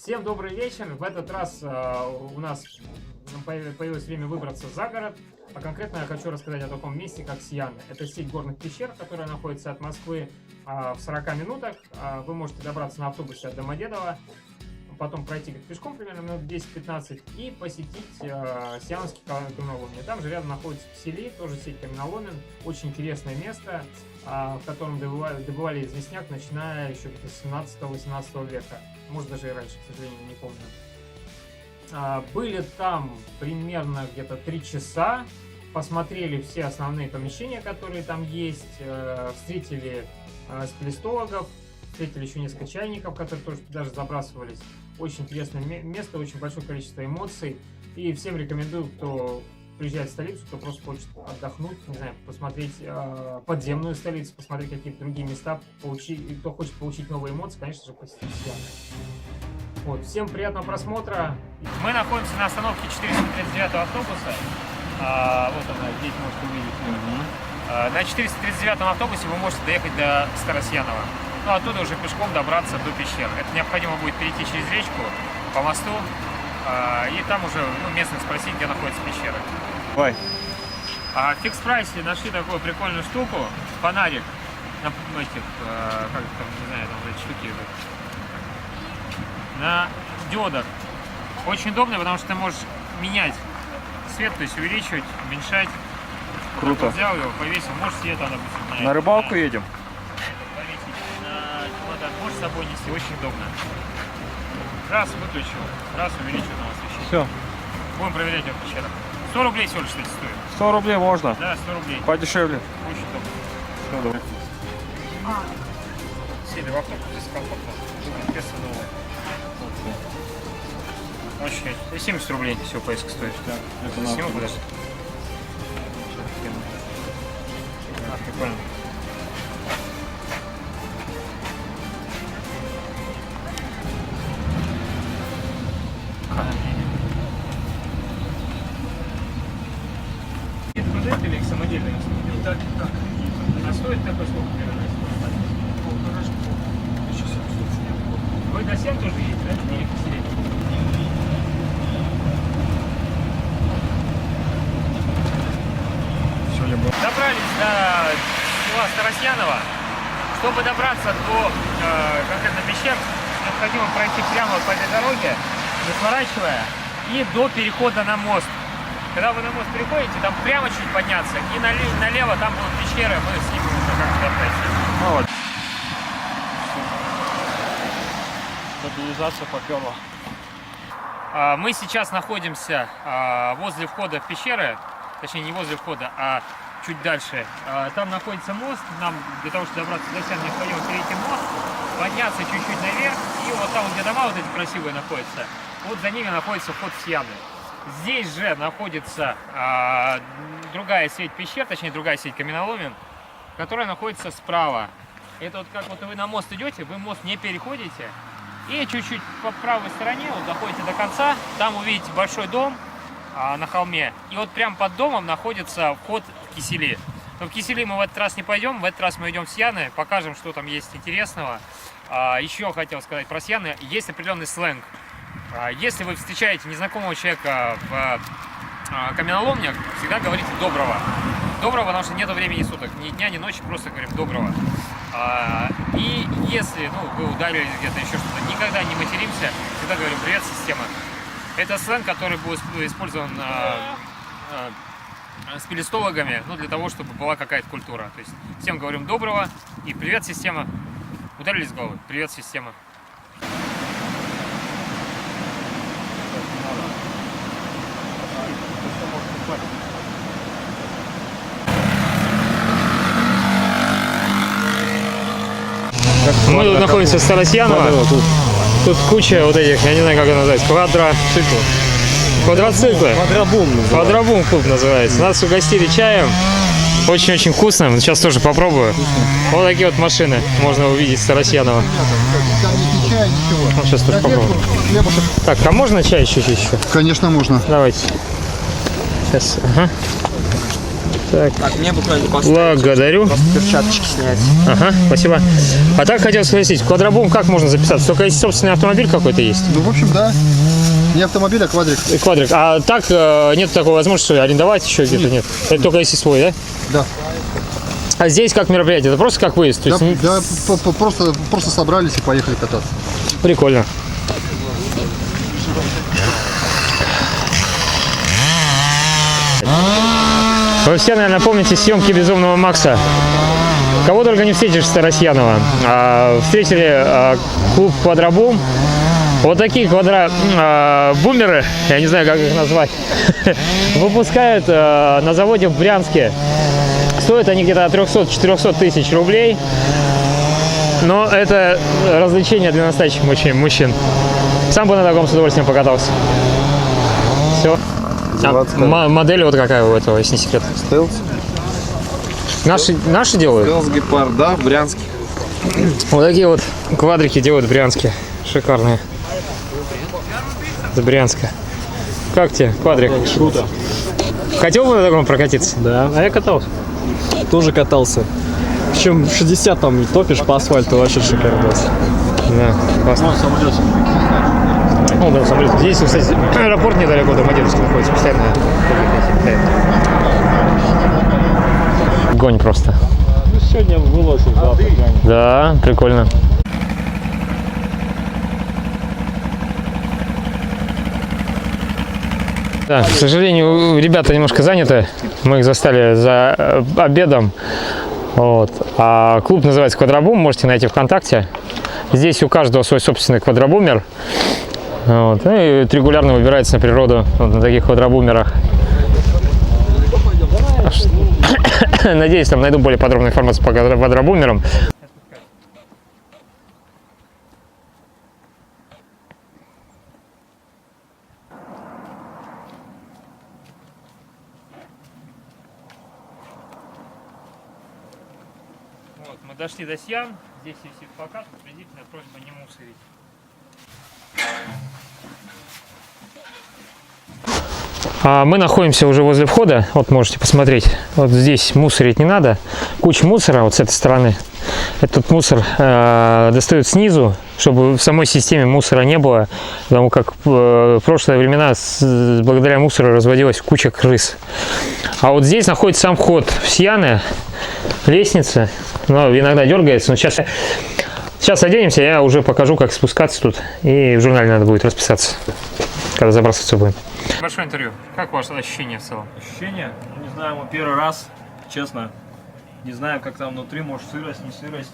Всем добрый вечер. В этот раз у нас появилось время выбраться за город. А конкретно я хочу рассказать о таком месте, как Сьяны. Это сеть горных пещер, которая находится от Москвы в 40 минутах. Вы можете добраться на автобусе от Домодедово, потом пройти пешком примерно минут 10-15 и посетить Сьяновский каменоломни. Там же рядом находится Кисели, тоже сеть каменоломен. Очень интересное место, в котором добывали известняк, начиная еще с 17-18 века. Может, даже и раньше, к сожалению, не помню. Были там примерно где-то 3 часа, посмотрели все основные помещения, которые там есть, встретили спелеологов, встретили еще несколько чайников, которые тоже даже забрасывались. Очень интересное место, очень большое количество эмоций. И всем рекомендую, кто приезжает в столицу, кто просто хочет отдохнуть, не знаю, посмотреть подземную столицу, посмотреть какие-то другие места, кто хочет получить новые эмоции, конечно же, посетить Сьяны. Вот, всем приятного просмотра. Мы находимся на остановке 439 автобуса. Вот она, здесь можете увидеть. На 439 автобусе вы можете доехать до Старосьянова. Ну, оттуда уже пешком добраться до пещер. Это необходимо будет перейти через речку по мосту. И там уже местных спросить, где находится пещера. Ой. В фикс прайсе нашли такую прикольную штуку. Фонарик. На этих, как там, не знаю, там эти штуки идут. На диодах. Очень удобно, потому что ты можешь менять свет, то есть увеличивать, уменьшать. Круто. Взял его, повесил, можешь себе там, допустим, на рыбалку едем. Повесить на чемодан, можешь с собой нести, очень удобно. Раз выключил, раз увеличил на освещение. Все. Будем проверять в пещерах. 100 рублей всего лишь стоит. 100 рублей можно? Да, 100 рублей. Подешевле. Очень удобно. Все, давай. Сели в автобус, здесь комфортно. Песо новое. Очень. 70 рублей всего поездка стоит. Так, это Сниму куда-то. Прикольно. Это продают или их самодельно делают? Так. А стоит такой сколько примерно? Вы до 7 тоже едете, да? Или посередине? Добрались до села Старосьянова. Чтобы добраться до конкретно пещер, необходимо пройти прямо по этой дороге, не сворачивая, и до перехода на мост. Когда вы на мост переходите, там прямо чуть подняться, и налево там будут пещеры, мы снимем уже как туда пройти. Ну вот. Стабилизация поперла. Мы сейчас находимся возле входа в пещеры, точнее не возле входа, а чуть дальше. Там находится мост, нам для того, чтобы добраться до Сьян, необходимо перейти мост, подняться чуть-чуть наверх, и вот там, где дома вот эти красивые находятся, вот за ними находится вход в Сьяны. Здесь же находится другая сеть пещер, точнее другая сеть каменоломен, которая находится справа. Это вот как вот вы на мост идете, вы мост не переходите, и чуть-чуть по правой стороне вот доходите до конца, там увидите большой дом на холме, и вот прямо под домом находится вход в Кисели. Но в Кисели мы в этот раз не пойдем, в этот раз мы идем в Сьяны, покажем, что там есть интересного. Еще хотел сказать про Сьяны, есть определенный сленг. Если вы встречаете незнакомого человека в каменоломнях, всегда говорите «доброго». Доброго, потому что нет времени суток, ни дня, ни ночи, просто говорим «доброго». И если вы ударились где-то, еще что-то, никогда не материмся, всегда говорим «привет, система». Это сленг, который был использован спелеологами, для того, чтобы была какая-то культура. То есть всем говорим «доброго» и «привет, система». Ударились в голову «привет, система». Мы тут находимся в Старосьяново. Тут куча вот этих, я не знаю, как это называется, квадроциклы. Квадробум клуб называется. Нас угостили чаем. Очень-очень вкусно. Сейчас тоже попробую. Вот такие вот машины можно увидеть в Старосьяново. Сейчас тоже попробую. Так, а можно чай чуть-чуть еще? Конечно, можно. Давайте. Сейчас. Ага. Так. Так, мне буквально поставить. Благодарю. Просто перчаточки снять. Ага, спасибо. А так хотел спросить, в квадробум как можно записаться? Только если собственный автомобиль какой-то есть? Ну, в общем, да. Не автомобиль, а квадрик. Квадрик. А так нет такой возможности арендовать еще где-то? Нет. Это только если свой, да? Да. А здесь как мероприятие? Это просто как выезд? То Да, есть, да, просто собрались и поехали кататься. Прикольно. Вы все, наверное, помните съемки «Безумного Макса». Кого только не встретишь с Россиянова. Встретили клуб «Квадробум». Вот такие бумеры, я не знаю, как их назвать, выпускают на заводе в Брянске. Стоят они где-то от 300-400 тысяч рублей. Но это развлечение для настоящих мужчин. Сам бы на таком с удовольствием покатался. Все. Модель вот какая у этого, если не секрет? Стелс. Наши делают? Стелс Гепард, да, в Брянске. Вот такие вот квадрики делают в Брянске. Шикарные. С Брянска. Как тебе, квадрик? Круто. Хотел бы на таком прокатиться? Да, а я катался. Тоже катался. Причем 60 там и топишь по асфальту, вообще шикарно. Да, классно. Ну, да, самолет. Здесь, кстати, аэропорт недалеко до Домодедовска находится. Постоянно гонь просто. Ну, сегодня выложил, завтра гоним. Да, прикольно. Да, к сожалению, ребята немножко заняты. Мы их застали за обедом. Вот. А клуб называется «Квадробум», можете найти ВКонтакте. Здесь у каждого свой собственный квадробумер. Вот. И регулярно выбирается на природу вот на таких квадробумерах. Надеюсь, там найду более подробную информацию по квадробумерам. Вот, мы дошли до Сьян. Здесь висит плакат, предупредительная просьба не мусорить. Мы находимся уже возле входа. Вот можете посмотреть. Вот здесь мусорить не надо. Куча мусора вот с этой стороны. Этот мусор достают снизу, чтобы в самой системе мусора не было. Потому как в прошлые времена благодаря мусору разводилась куча крыс. А вот здесь находится сам вход в Сьяны. Лестница. Но иногда дергается. Но сейчас оденемся, я уже покажу, как спускаться тут. И в журнале надо будет расписаться, когда забрасываться будем. Большое интервью. Как ваше ощущение в целом? Ощущение? Не знаю, мы первый раз, честно. Не знаю, как там внутри, может сырость, не сырость.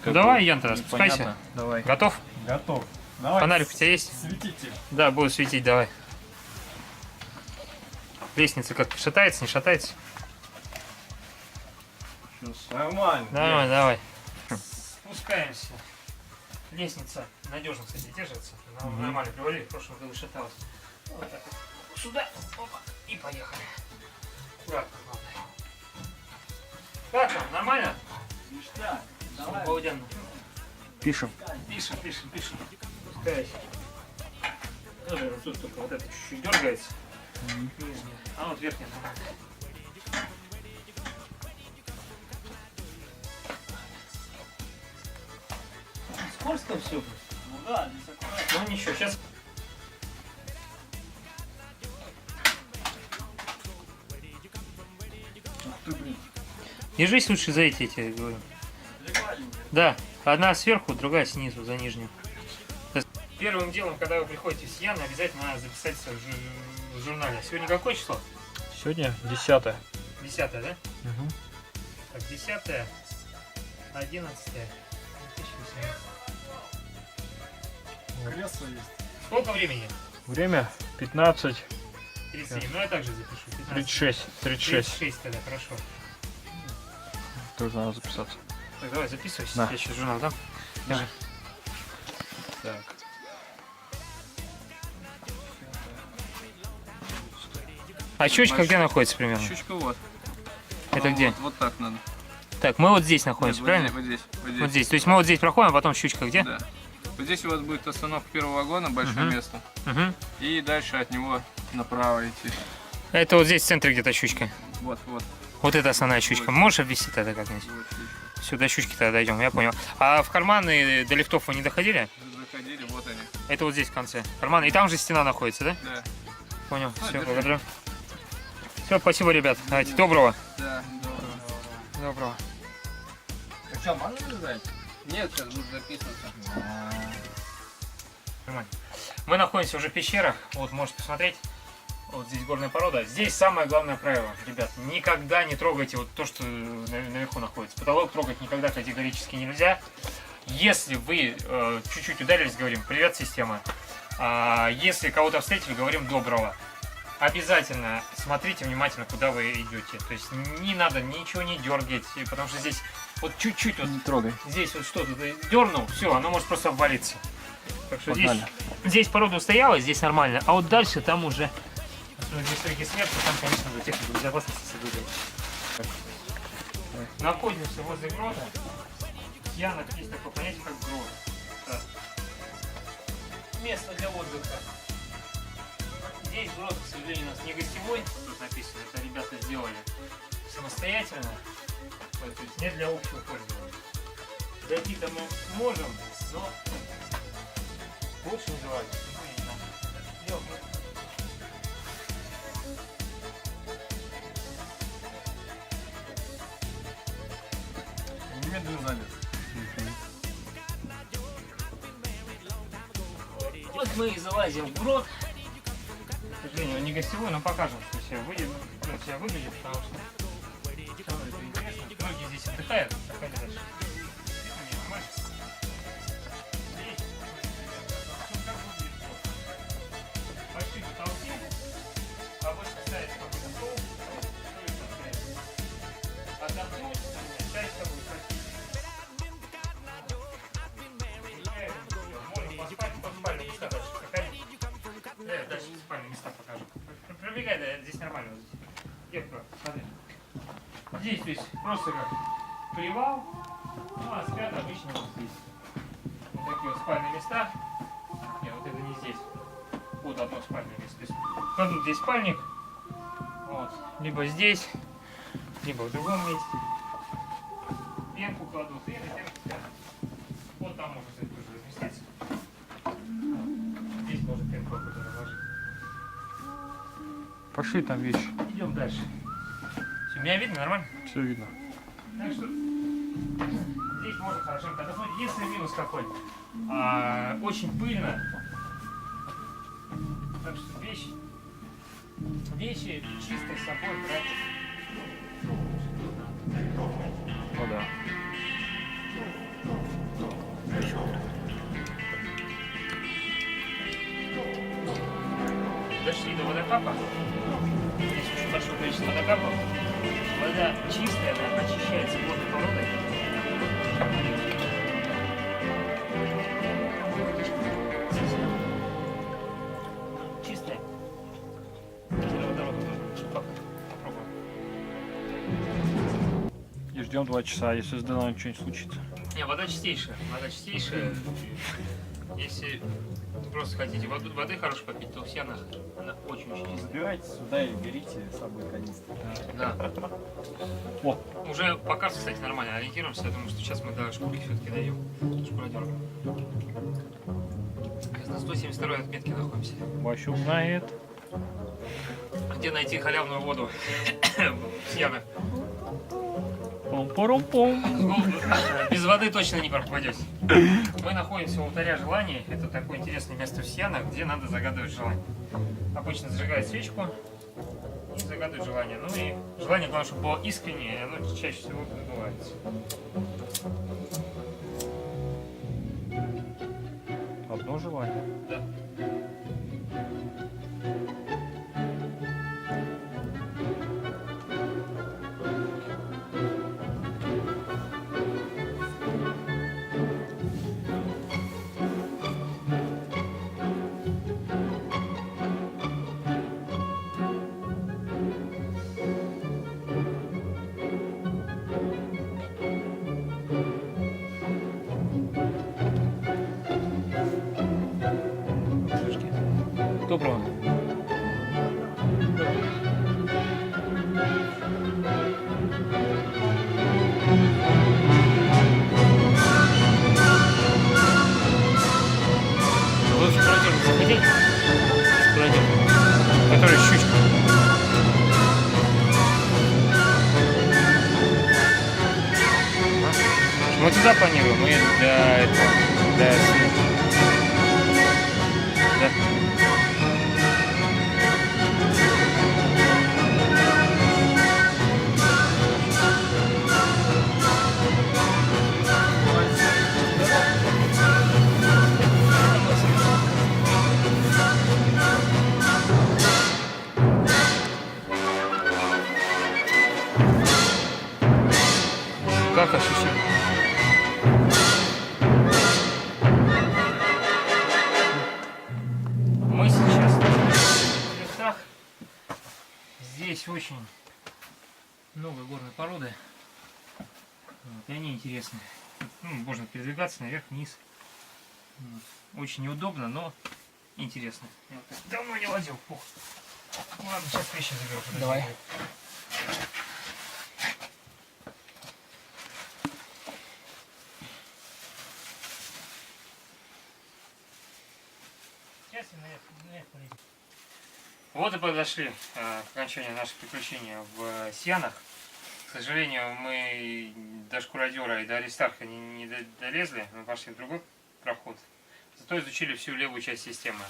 Ну, давай, Ян, тогда спускайся. Непонятно. Давай. Готов? Готов. Давай. Фонарик у тебя есть? Светите. Да, буду светить, давай. Лестница как шатается, не шатается? Сейчас. Нормально. Давай, давай. Спускаемся. Лестница надежно, кстати, держится. Нормально привалили, в прошлом году шаталась. Вот так вот. Сюда, опа, и поехали. Аккуратно, главное. Как там, нормально? Ништяк. Давай. Обалденно. Пишем. Пишем. Спускайся. Тоже вот тут только вот это чуть-чуть дергается. Нижняя. А вот верхняя нормально. Скользко все. Ну да, здесь аккуратно. Ну ничего, сейчас. Держись лучше за эти, я тебе говорю. Да, одна сверху, другая снизу, за нижнюю. Первым делом, когда вы приходите в Сьяны, обязательно надо записаться в журнале. Сегодня какое число? Сегодня 10-е. 10-е, да? Угу. Так, 10-е, 11-е, 2018. Кресло есть. Сколько времени? Время 15. 37. Ну я также запишу. 15. 36. 36 тогда, хорошо. Тоже надо записаться. Так, давай записывайся. Да. Я сейчас журнал дам. Держи. Так. А щечка где находится примерно? Щучка вот. Это где? Вот так надо. Так, мы вот здесь находимся, Нет, правильно? Вот здесь. Вот здесь. То есть мы вот здесь проходим, а потом щучка где? Да. Вот здесь у вас будет остановка первого вагона, большое Мгм. место. Угу. И дальше от него направо идти. Это вот здесь в центре где-то щучка. Вот, вот. Вот это основная щучка. Можешь обвести тогда как-нибудь? Вот щучка. Сюда щучки тогда дойдем, я понял. А в карманы до лифтов вы не доходили? Заходили, вот они. Это вот здесь в конце. Карманы. И там же стена находится, да? Да. Понял. Все, держи. благодарю. Все, спасибо, ребят. Давайте, доброго. Да, доброго. Доброго. Ну что, можно наблюдать? Нет, сейчас буду записываться. Нормально. Мы находимся уже в пещерах. Вот, можете посмотреть. Вот здесь горная порода. Здесь самое главное правило, ребят. Никогда не трогайте вот то, что наверху находится. Потолок трогать никогда категорически нельзя. Если вы чуть-чуть ударились, говорим «Привет, система». Если кого-то встретили, говорим «Доброго». Обязательно смотрите внимательно, куда вы идете. То есть не надо ничего не дергать, потому что здесь вот чуть-чуть вот Не трогай. здесь вот что-то дернул, все, оно может просто обвалиться. Так что Погнали. здесь порода устояла, здесь нормально. А вот дальше там уже, если реки смерти, там, конечно, за технику безопасности соблюдать. Находимся возле грота. В Янах есть такое понятие, как грот. Это место для отдыха. Здесь грот, к сожалению, у нас не гостевой, тут написано, это ребята сделали самостоятельно, то есть не для общего пользования. Дойти-то мы можем, но лучше не давать. Немедленно занят. Вот мы и залазим в грот. К сожалению, он не гостевой, но покажем, что себя выйдет, потому что это интересно. Многие здесь отдыхают, проходи дальше. Не, нормально. Здесь, ну, как выглядит грот? Большие потолки, обычно ставится какой-то стол, отдохнуть, чай с тобой пойти. Можно поспать, в спальные места дальше проходить. Да, дальше спальные места покажу. Пробегай, да, здесь нормально. Девка, смотри. Здесь, то есть, просто как привал, ну а спят обычно вот здесь. Вот такие вот спальные места. Нет, вот это не здесь. Вот одно спальное место. То есть, кладут здесь спальник, вот, либо здесь, либо в другом месте. Пенку кладут и на пенку спят. Вот там можно, кстати, тоже разместиться. Здесь можно пенку какую-то наложить. Пошли там вещи. Идем дальше. Все, меня видно нормально? Все видно. Так что здесь можно хорошенько отдохнуть. Если минус какой, очень пыльно. Так что вещи чистые с собой брать. Ну да. Дошли до водокапа. Здесь очень большое количество водокапов. Вода чистая, она очищается горной породой. Чистая. Водорода тоже. Попробуем. И ждем 2 часа, если с Дэном что-нибудь случится. Не, вода чистейшая. Вода чистейшая. Если просто хотите воды хорошо попить, то в Сянах она очень-очень чистая. Забирайте сюда и берите с собой канистры. Да. О. Уже по карте, кстати, нормально ориентируемся. Я думаю, что сейчас мы до шкурки все-таки дойдем. Шкуродерга. На 172 отметке находимся. Ващук знает. Где найти халявную воду в Сьянах? Пом-пором-пом. Ну, без воды точно не пропадете. Мы находимся у алтаря желаний. Это такое интересное место в Сьянах, где надо загадывать желание. Обычно зажигают свечку и загадывают желание. Ну и желание, главное, чтобы было искреннее, и оно чаще всего сбывается. Одно желание. Да. Доброго. Мы туда планируем, мы до этого, до Сны. Да. Как ощущение? Мы сейчас в лесах. Здесь очень много горной породы. Вот, и они интересны. Ну, можно передвигаться наверх, вниз. Вот. Очень неудобно, но интересно. Я вот так давно не лазил. Фух. Ладно, сейчас вещи заберу. Подожди. Давай. Вот и подошли к окончанию наших приключений в Сиянах. К сожалению, мы до Шкуродера и до Аристарха не долезли, мы пошли в другой проход. Зато изучили всю левую часть системы.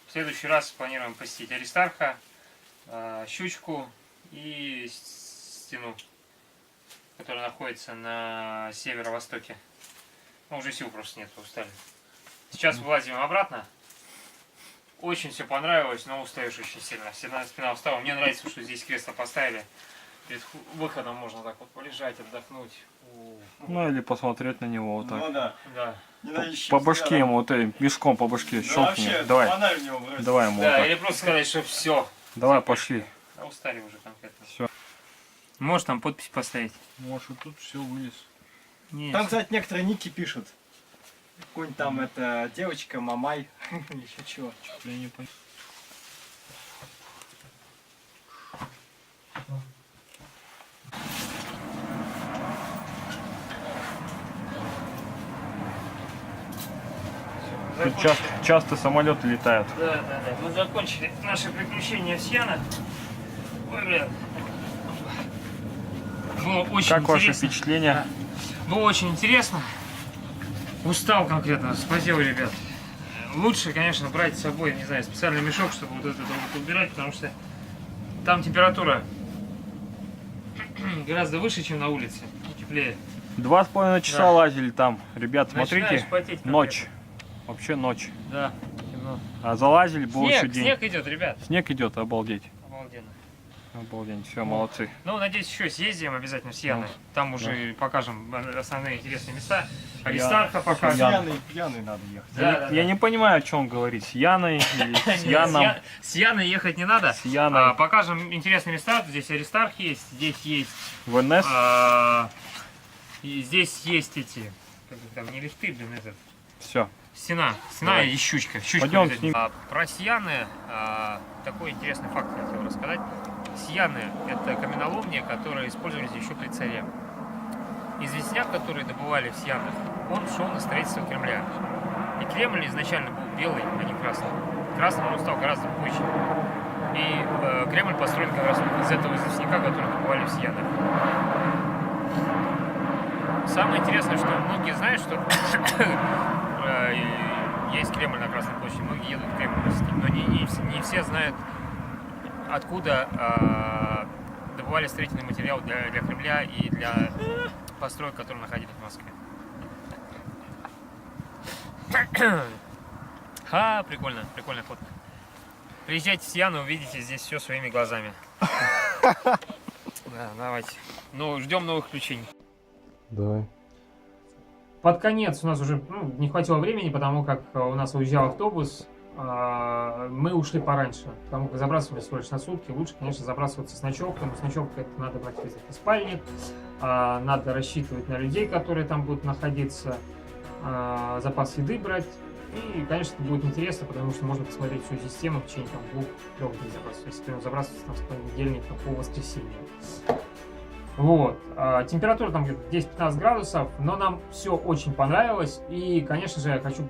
В следующий раз планируем посетить Аристарха, Щучку и стену, которая находится на северо-востоке. Ну, уже сил просто нет, устали. Сейчас вылазим обратно. Очень все понравилось, но устаешь очень сильно. Спина устала. Мне нравится, что здесь кресло поставили. Перед выходом можно так вот полежать, отдохнуть. Ну или посмотреть на него вот так. Ну да. Да. По башке ему, вот мешком по башке щелкни. Давай. Давай ему. Да, Вот так. или просто сказать, что все. Давай, пошли. Да, устали уже конкретно. Все. Можешь там подпись поставить? Может, и тут все вылез. Нет. Там, кстати, некоторые ники пишут. Какой-нибудь там это девочка, мамай, еще чего. Я не понял. Тут часто самолеты летают. Да. Мы закончили наше приключение в Сиянах. Ой, блин. Было очень Как интересно. ваши впечатления? Было очень интересно. Устал конкретно, спасибо, ребят. Лучше, конечно, брать с собой, не знаю, специальный мешок, чтобы вот это вот убирать, потому что там температура гораздо выше, чем на улице, теплее. 2,5 часа Да. лазили там. Ребят, смотрите, Начинаешь потеть конкретно. ночь. Вообще ночь. Да, темно. А залазили, был еще день. Снег идет, ребят. Снег идет, обалдеть. Обалденно. Обалдеть, все, молодцы. Ну, надеюсь, еще съездим обязательно в Сияны. Там уже покажем основные интересные места. Аристарха покажем. Пьяный надо ехать. Да. Я не понимаю, о чем он говорит. С Яной или с Яном? С Яной ехать не надо. С Яной. Покажем интересные места. Здесь Аристарх есть, здесь есть... ВНС? И здесь есть эти... Как их там, не лифты, блин, этот... Все. Стена Давай. и щучка. Пойдем с ним. Про Сияны такой интересный факт хотел рассказать. Сияны — это каменоломни, которые использовались еще при царе. Известняк, который добывали в Сиянах, он шел на строительство Кремля. И Кремль изначально был белый, а не красный. Красным он стал гораздо позже. И Кремль построен как раз из этого известняка, который добывали в Сиянах. Самое интересное, что многие знают, что есть Кремль на Красной площади, многие едут в Кремль посетить, но не все знают, откуда добывали строительный материал для Кремля и для построек, которые находились в Москве. Прикольная фотка. Приезжайте в Сияны, увидите здесь все своими глазами. Да, давайте. Ну, ждем новых приключений. Давай. Под конец у нас уже не хватило времени, потому как у нас уезжал автобус. Мы ушли пораньше, потому как забрасывали всего лишь на сутки. Лучше, конечно, забрасываться с ночевкой, но с ночевкой это надо брать обязательно спальник, надо рассчитывать на людей, которые там будут находиться, запас еды брать. И, конечно, это будет интересно, потому что можно посмотреть всю систему в течение 2-3 дней забрасывать, если забрасываться там с понедельника по воскресенье. Вот. Температура там где-то 10-15 градусов, но нам все очень понравилось. И, конечно же, я хочу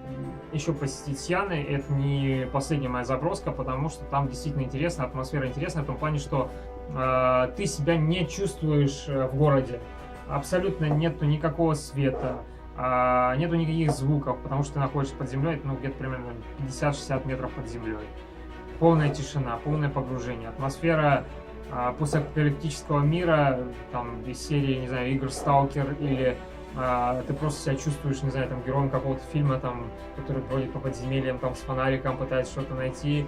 еще посетить Сияны. Это не последняя моя заброска, потому что там действительно интересно, атмосфера интересная в том плане, что ты себя не чувствуешь в городе. абсолютно нету никакого света, нету никаких звуков, потому что ты находишься под землей, ну, где-то примерно 50-60 метров под землей. Полная тишина, полное погружение. Атмосфера постапокалиптического мира, там, из серии, не знаю, игр Stalker, или ты просто себя чувствуешь, не знаю, там, героем какого-то фильма, там, который бродит по подземельям, там, с фонариком пытается что-то найти.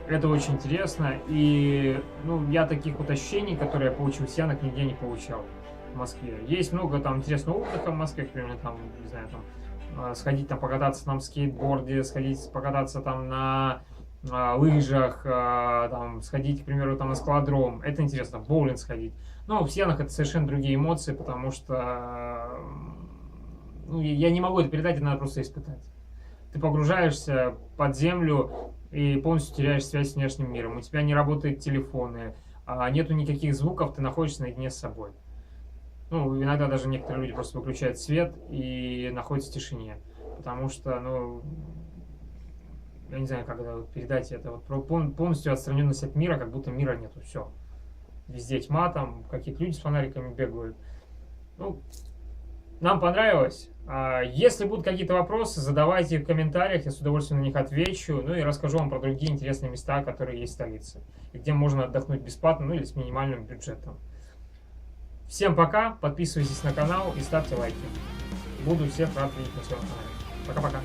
Это очень интересно, и, ну, я таких вот ощущений, которые я получил в Сиянах, нигде не получал в Москве. Есть много там интересного отдыха в Москве, например, там, не знаю, там, сходить там покататься на скейтборде, сходить покататься там на лыжах, там, сходить, к примеру, там на скалодром. Это интересно, в боулинг сходить. Но в Сиянах это совершенно другие эмоции, потому что, ну, я не могу это передать, это надо просто испытать. Ты погружаешься под землю и полностью теряешь связь с внешним миром. У тебя не работают телефоны, нету никаких звуков, ты находишься наедине с собой. Ну, иногда даже некоторые люди просто выключают свет и находятся в тишине. Потому что, ну, я не знаю, как это вот передать это. Вот полностью отстраненность от мира, как будто мира нету. Все. Везде тьма, там какие-то люди с фонариками бегают. Ну, нам понравилось. Если будут какие-то вопросы, задавайте их в комментариях, я с удовольствием на них отвечу. Ну и расскажу вам про другие интересные места, которые есть в столице. И где можно отдохнуть бесплатно, ну или с минимальным бюджетом. Всем пока, подписывайтесь на канал и ставьте лайки. Буду всех рад видеть на своем канале. Пока-пока.